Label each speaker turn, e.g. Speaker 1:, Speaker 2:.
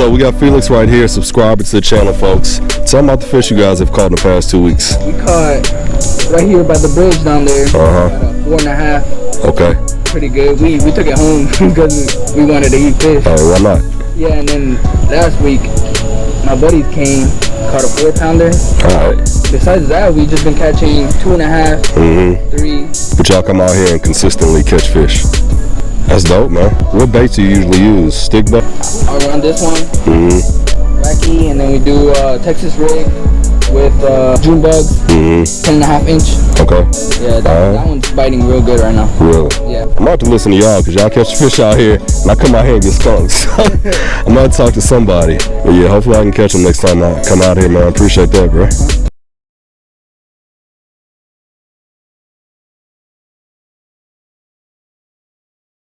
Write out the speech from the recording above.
Speaker 1: So we got Felix right here, subscriber to the channel, folks. Tell me about the fish you guys have caught in the past 2 weeks.
Speaker 2: We caught right here by the bridge down there. About a 4.5.
Speaker 1: Okay.
Speaker 2: Pretty good. We took it home because we wanted to eat fish.
Speaker 1: Oh, why not?
Speaker 2: Yeah, and then last week my buddies came, caught a 4-pounder.
Speaker 1: All right.
Speaker 2: Besides that, we just been catching 2.5, 3.
Speaker 1: But y'all come out here and consistently catch fish. That's dope, man. What baits do you usually use? Stick bait?
Speaker 2: I'll run this one, wacky, and then we do Texas rig with June bug, 10.5 inch.
Speaker 1: Okay.
Speaker 2: Yeah, that one's biting real good right now.
Speaker 1: Really?
Speaker 2: Yeah.
Speaker 1: I'm about to listen to y'all because y'all catch fish out here and I come out here and get skunks. I'm about to talk to somebody. But yeah, hopefully I can catch them next time I come out here, man. I appreciate that, bro.